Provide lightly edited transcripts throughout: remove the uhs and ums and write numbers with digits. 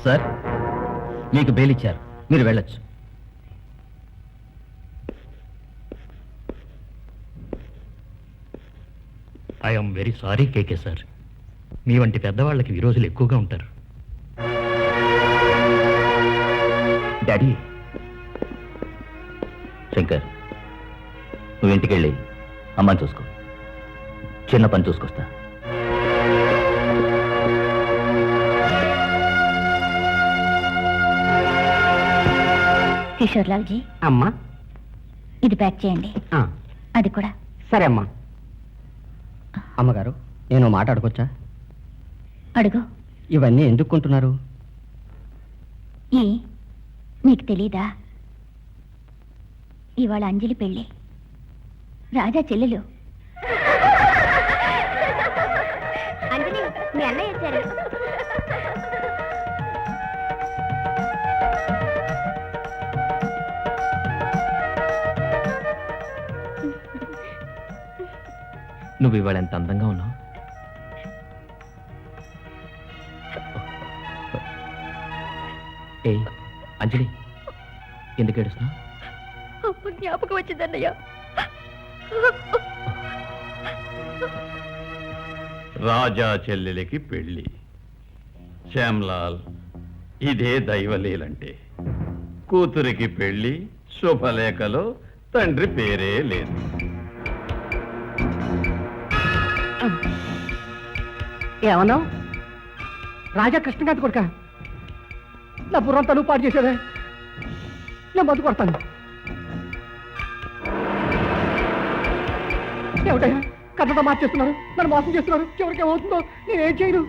Sir, మీకు bail ఇచ్చారు, మీరు వెళ్ళొచ్చు. I'm very sorry K K sir, మీ వంటి పెద్దవాళ్ళకి ఈ రోజులు ఎక్కువగా ఉంటారు. డాడీ, శంకర్, నువ్వు ఇంటికి వెళ్ళి అమ్మని చూసుకో, చిన్న పని చూసుకొస్తా. కిషోర్లాల్జీ, అమ్మా, ఇది ప్యాక్ చేయండి. అది కూడా. సరే అమ్మా. అమ్మగారు, నేను మాట అడగొచ్చా? అడుగు. ఇవన్నీ ఎందుకు కొంటున్నారు? నీకు తెలీదా? ఇవాళ అంజలి పెళ్ళి, రాజా చెల్లెలు. అంజలి, మీ అన్నయ్య వచ్చారు. నువ్వు ఇవాళ ఎంత అందంగా ఉన్నావు. ఏ అంజలి, ఎందుకు ఏడుస్తున్నావు? అప్పుడు జ్ఞాపకం వచ్చిందన్నయ్య. రాజా చెల్లెలికి పెళ్లి. శ్యామ్లాల్, ఇదే దైవలీలంటే. కూతురికి పెళ్లి, శుభలేఖలో తండ్రి పేరే లేదు. ఏమన్నావు? రాజా కృష్ణకాంత్ కొడుక, నా బుర్రంతా నువ్వు పాటు చేసేదే. నేను బతు కొడతాను. ఏమిటయ్యా కథతో మార్చేస్తున్నారు, నన్ను మోసం చేస్తున్నారు. చివరికి ఏమవుతుందో నేనేం చేయను.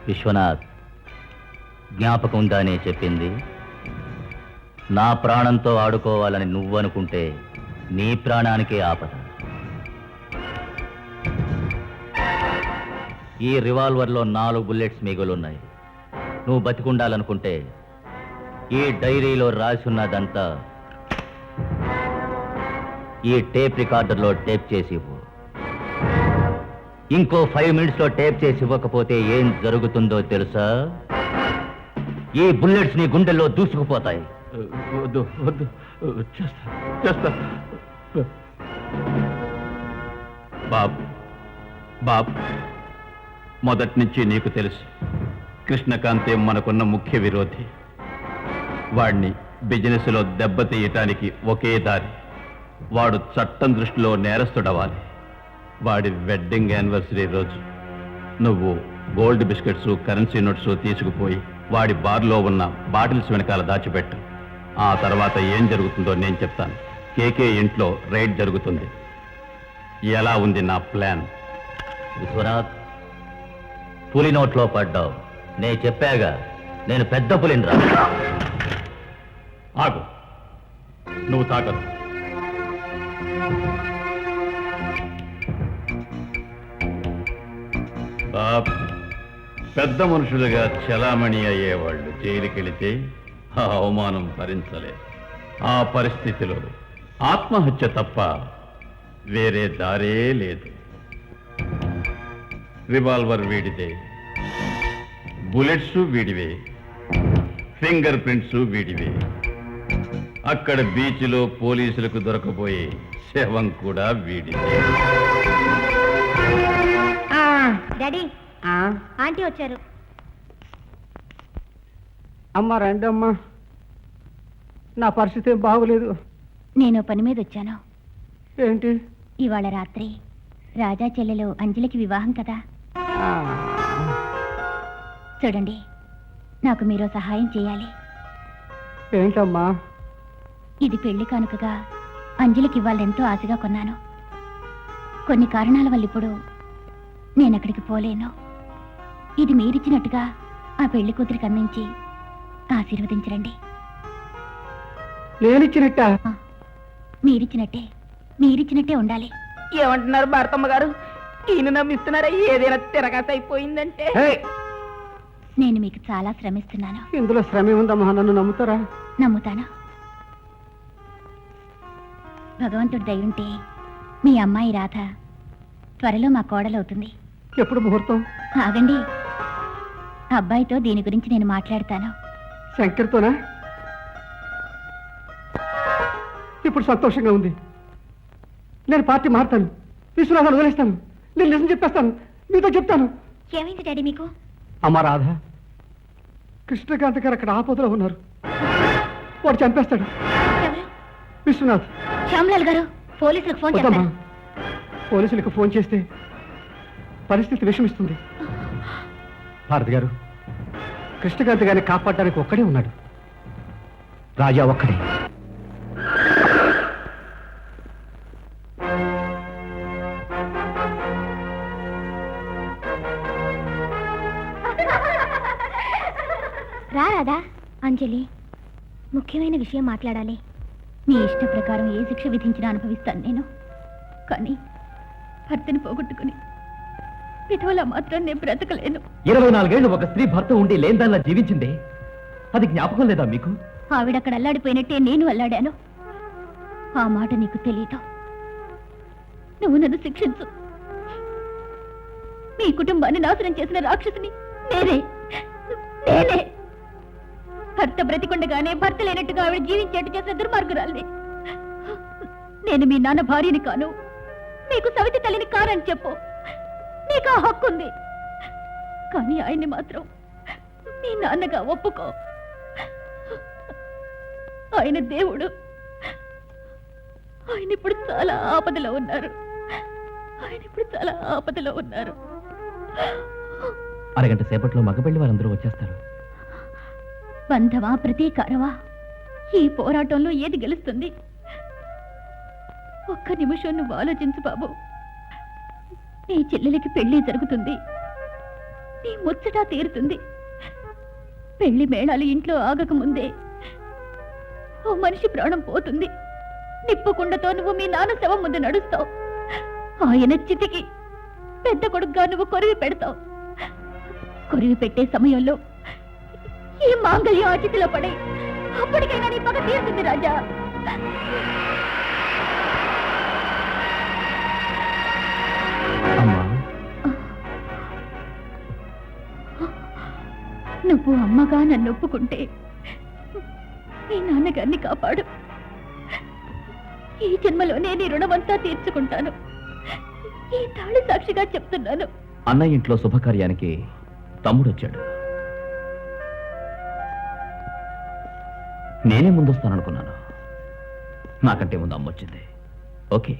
విశ్వనాథ్, జ్ఞాపకం ఉందానే చెప్పింది. నా ప్రాణంతో ఆడుకోవాలని నువ్వనుకుంటే నీ ప్రాణానికే ఆపద. ఈ రివాల్వర్లో 4 బుల్లెట్స్ మిగులున్నాయి. నువ్వు బతికుండాలనుకుంటే ఈ డైరీలో రాసి ఉన్నదంతా ఈ టేప్ రికార్డర్లో టేప్ చేసి ఇవ్వు. ఇంకో 5 మినిట్స్లో టేప్ చేసి ఇవ్వకపోతే ఏం జరుగుతుందో తెలుసా? ఈ బుల్లెట్స్ నీ గుండెల్లో దూసుకుపోతాయి. వద్దు వద్దు, చేస్తా. బాబ్, మొదటి నుంచి నీకు తెలుసు, కృష్ణకాంతే మనకున్న ముఖ్య విరోధి. వాడిని బిజినెస్లో దెబ్బతీయటానికి ఒకే దారి, వాడు చట్టం దృష్టిలో నేరస్తుడవాలి. వాడి వెడ్డింగ్ యానివర్సరీ రోజు నువ్వు గోల్డ్ బిస్కెట్స్, కరెన్సీ నోట్స్ తీసుకుపోయి వాడి బార్లో ఉన్న బాటిల్స్ వెనకాల దాచిపెట్టు. ఆ తర్వాత ఏం జరుగుతుందో నేను చెప్తాను. కేకే ఇంట్లో రైడ్ జరుగుతుంది. ఎలా ఉంది నా ప్లాన్? విశ్వనాథ్, పులి నోట్లో పడ్డావు. నేను చెప్పాగా, నేను పెద్ద పులిని రా. ఆగు, నువ్వు తాకదు. పెద్ద మనుషులుగా చలామణి అయ్యేవాళ్ళు జైలుకెళితే ఆ అవమానం భరించలేదు. ఆ పరిస్థితిలో ఆత్మహత్య తప్ప వేరే దారే లేదు. రివాల్వర్ వీడిదే, బుల్లెట్స్ వీడివే, ఫింగర్ ప్రింట్స్ వీడివే. అక్కడ బీచ్లో పోలీసులకు దొరకబోయే శవం కూడా వీడిదే. డాడీ, ఆంటీ వచ్చారు. అమ్మ రండి అమ్మా, నా పరిస్థితి ఏం బాగోలేదు. నేను పని మీద వచ్చాను. ఏంటి? ఇవాళ రాత్రి రాజా చెల్లెలు అంజలికి వివాహం కదా. చూడండి, నాకు మీరు సహాయం చేయాలి. ఏంటమ్మా? ఇది పెళ్లి కానుకగా అంజలికి ఇవ్వాలెంతో ఆశగా కొన్నాను. కొన్ని కారణాల వల్ల ఇప్పుడు నేను అక్కడికి పోలేను. ఇది మీరిచ్చినట్టుగా ఆ పెళ్లి కూతురికి అందించి ఆశీర్వదించరండి. నేనిచ్చినట్ట? మీరిచ్చినట్టే ఉండాలి. ఏమంటున్నారు భారతమ్మ గారు? ఈయన నమ్మిస్తున్నారా? ఏదైనా తిరగాత అయిపోయిందంటే. నేను మీకు చాలా శ్రమిస్తున్నాను. ఇందులో శ్రమ ఉందమ్మా, నన్ను నమ్ముతారా? నమ్ముతాను. భగవంతుడి దయ ఉంటే మీ అమ్మాయి రాధ త్వరలో మా కోడలవుతుంది. ఎప్పుడు ముహూర్తం? ఆగండి, అబ్బాయితో దీని గురించి నేను మాట్లాడతాను. శంకర్తోనా? ఇప్పుడు సంతోషంగా ఉంది. నేను పార్టీ మారుతాను, విశ్వనాథాన్ని వదిలేస్తాను, నేను నిజం చెప్పేస్తాను, మీతో చెప్తాను. ఏమైంది డాడీ మీకు? అమ్మ రాధ, కృష్ణకాంత్ గారు అక్కడ ఆపదలో ఉన్నారు. వాడు చంపేస్తాడు. ఎవరు? విశ్వనాథ్. శ్యామ్లాల్ గారు పోలీసులకు ఫోన్ వద్దమ్మా, చేస్తారు. పోలీసులకు ఫోన్ చేస్తే పరిస్థితి విషమిస్తుంది. భారతి గారు, కృష్ణకాంత్ గారిని కాపాడడానికి ఒక్కడే ఉన్నాడు, రాజా ఒక్కడే. రాదా అంజలి, ముఖ్యమైన విషయం మాట్లాడాలి. మీ ఇష్ట ప్రకారం ఏ శిక్ష విధించినా అనుభవిస్తాను నేను, కానీ భర్తని పోగొట్టుకుని విధవలా మాత్రం నేను బ్రతకలేను. 24 ఏళ్ళు ఒక స్త్రీ భర్త ఉండి లేనిదానిలా జీవించింది, అది జ్ఞాపకం లేదా మీకు? ఆవిడక్కడ అల్లాడిపోయినట్టే నేను అల్లాడాను. ఆ మాట నీకు తెలీదు. నువ్వు నన్ను శిక్షించు. మీ కుటుంబాన్ని నాశనం చేసిన రాక్షసిని నేనే. భర్త బ్రతికుండగానే భర్త లేనట్టుగా ఆవిడ జీవించేట్టు చేసిన దుర్మార్గురాల్ని. నేను మీ నాన్న భార్యని కాను, మీకు సవితి తల్లిని కానని చెప్పు, నీకు ఆ హక్కుంది. కానీ ఆయన్ని మాత్రం మీ నాన్నగా ఒప్పుకో. ఆయన దేవుడు. ఆయన ఇప్పుడు చాలా ఆపదలో ఉన్నారు. అరగంట సేపట్లో మగపెళ్లి వారందరూ వచ్చేస్తారు. బంధమా ప్రతీకారమా, ఈ పోరాటంలో ఏది గెలుస్తుంది? ఒక్క నిమిషం నువ్వు ఆలోచించు బాబు. నీ చెల్లెలకి పెళ్లి జరుగుతుంది, నీ ముచ్చట తీరుతుంది. పెళ్లి మేళాలు ఇంట్లో ఆగకముందే ఓ మనిషి ప్రాణం పోతుంది. నిప్పుకుండతో నువ్వు మీ నాన్న శవం ముందు నడుస్తావు. ఆయన చితికి పెద్ద కొడుకుగా నువ్వు కొరివి పెడతావు. కొరివి పెట్టే సమయంలో ఈ మాంగళ్యం అతిథిలో పడి అప్పటికైనా నీ పగ తీరుతుంది రాజా. నువ్వు అమ్మగా నన్ను ఒప్పుకుంటే మీ నాన్నగారిని కాపాడు. ఈ జన్మలోనే నీ రుణమంతా తీర్చుకుంటాను. ఈ తాళి సాక్షిగా చెప్తున్నాను. అన్న ఇంట్లో శుభకార్యానికి తమ్ముడు వచ్చాడు. నేనే ముందొస్తాననుకున్నాను, నాకంటే ముందు అమ్మ వచ్చింది. ఓకే,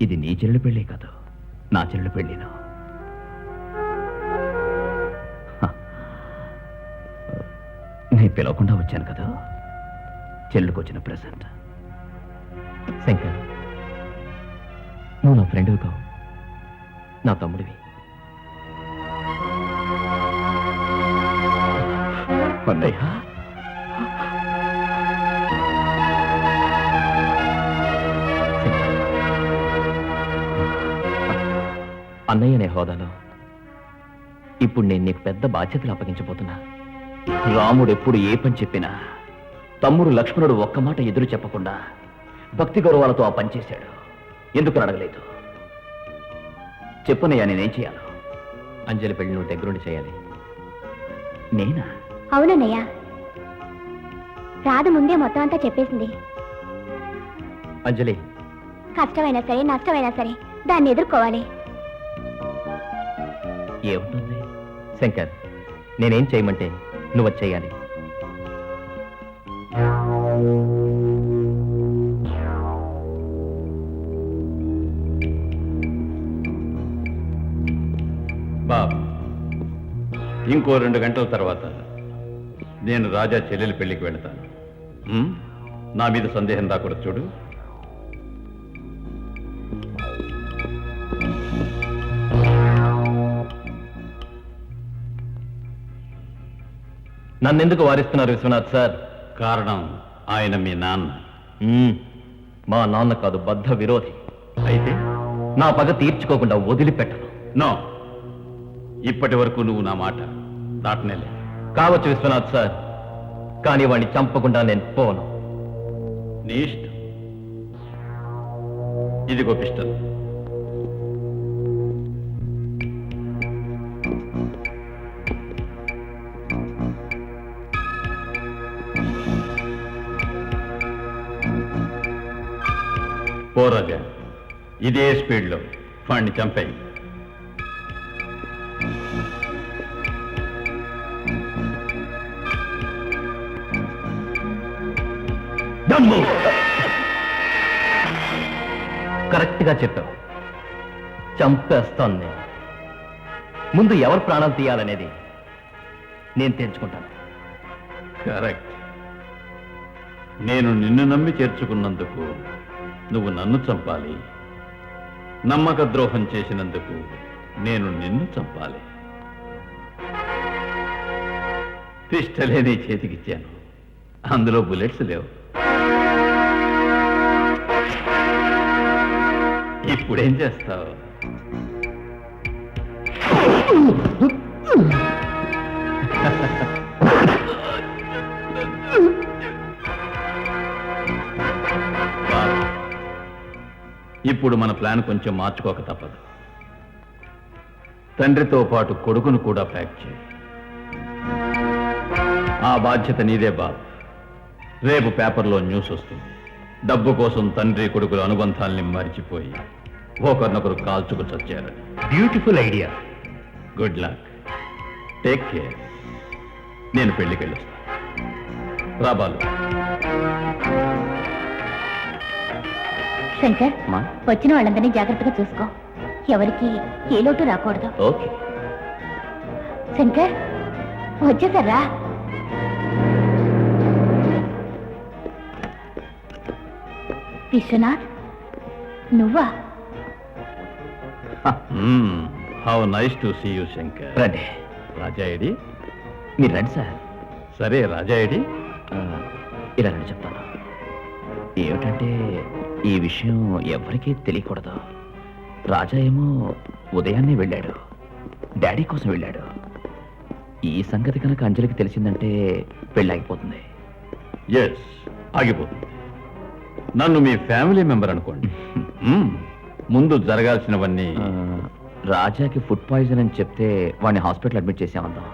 ఇది నీ చెల్లెలి పెళ్ళి కాదు, నా చెల్లెలి పెళ్ళిను. నేను పిలవకుండా వచ్చాను కదా, చెల్లుకు వచ్చిన ప్రెసెంట్. శంకర్, నువ్వు నా ఫ్రెండ్వి కావు, నా తమ్ముడివి. అన్నయ్య, అన్నయ్య అనే హోదాలో ఇప్పుడు నేను నీకు పెద్ద బాధ్యతలు అప్పగించబోతున్నా. రాముడు ఎప్పుడు ఏ పని చెప్పినా తమ్ముడు లక్ష్మణుడు ఒక్క మాట ఎదురు చెప్పకుండా భక్తి గౌరవాలతో ఆ పని చేశాడు. ఎందుకు అడగలేదు? చెప్పునయ్యా, నేనేం చేయాలో? అంజలి పెళ్లి నువ్వు దగ్గరుండి చేయాలి. నేనా? అవునన్నయ్య, రాధ ముందే మొత్తం అంతా చెప్పేసింది. అంజలి, కష్టమైనా సరే నష్టమైనా సరే దాన్ని ఎదుర్కోవాలి. ఏముంటుంది శంకర్, నేనేం చేయమంటే నువ్వు అది చేయాలి. బాబు, ఇంకో 2 గంటల తర్వాత నేను రాజా చెల్లెలి పెళ్లికి వెళతాను. నా మీద సందేహం రాకూడదు చూడు. నన్నెందుకు వారిస్తున్నారు విశ్వనాథ్ సార్? కారణం ఆయన మీ నాన్న. మా నాన్న కాదు, బద్ధ విరోధి. అయితే నా పగ తీర్చుకోకుండా వదిలిపెట్టను. నో, ఇప్పటి వరకు నువ్వు నా మాట దాటనేలే. కావచ్చు విశ్వనాథ్ సార్, కానీ వాడిని చంపకుండా నేను పోను. నీ ఇష్టం. ఇదిగో పిస్టల్. పో రాజా, ఇదే స్పీడ్లో వాణ్ణి చంపాయి. కరెక్ట్గా చెప్పావు. చంపేస్తాను నేను. ముందు ఎవరు ప్రాణాలు తీయాలనేది నేను తెలుసుకుంటాను. కరెక్ట్. నేను నిన్ను నమ్మి చేర్చుకున్నందుకు నువ్వు నన్ను చంపాలి. నమ్మక ద్రోహం చేసినందుకు నేను నిన్ను చంపాలి. పిస్టలే నీ చేతికిచ్చాను, అందులో బుల్లెట్స్ లేవు. ఇప్పుడేం చేస్తావు? ఇప్పుడు మన ప్లాన్ కొంచెం మార్చుకోక తప్పదు. తండ్రితో పాటు కొడుకును కూడా ప్యాక్ చేయి. ఆ బాధ్యత నీదే బాబు. రేపు పేపర్లో న్యూస్ వస్తుంది. డబ్బు కోసం తండ్రి కొడుకుల అనుబంధాల్ని మరిచిపోయి ఒకరినొకరు కాల్చుకు చచ్చారని. Beautiful idea. Good luck. Take care. నేను పెళ్లికెళ్ళొస్తాను. రాబాలు. శంకర్, అమ్మా. వచ్చిన వాళ్ళందరినీ జాగ్రత్తగా చూసుకో. ఎవరికి ఏ లోటు రాకూడదు. ఓకే. శంకర్, వచ్చేసారా? విశ్వనాథ్, నువ్వా? How nice to see you Shankar. రండి. రాజాయడి. మీరు రండి సార్. సరే రాజాయడి. ఇలా రండి చెప్తాను. ఏమిటంటే ఈ విషయం ఎవరికీ తెలియకూడదు. రాజా ఏమో ఉదయాన్నే వెళ్ళాడు, డాడీ కోసం వెళ్ళాడు. ఈ సంగతి కనుక అంజలికి తెలిసిందంటే పెళ్ళాగిపోతుంది. ఎస్, ఆగిపోతుంది. నన్ను మీ ఫ్యామిలీ మెంబర్ అనుకోండి. ముందు జరగాల్సినవన్నీ. రాజాకి ఫుడ్ పాయిజన్ అని చెప్తే వాడిని హాస్పిటల్ అడ్మిట్ చేసామందాం.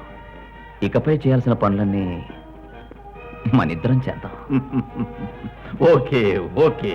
ఇకపై చేయాల్సిన పనులన్నీ మనిద్దరం చేద్దాం. Okay okay.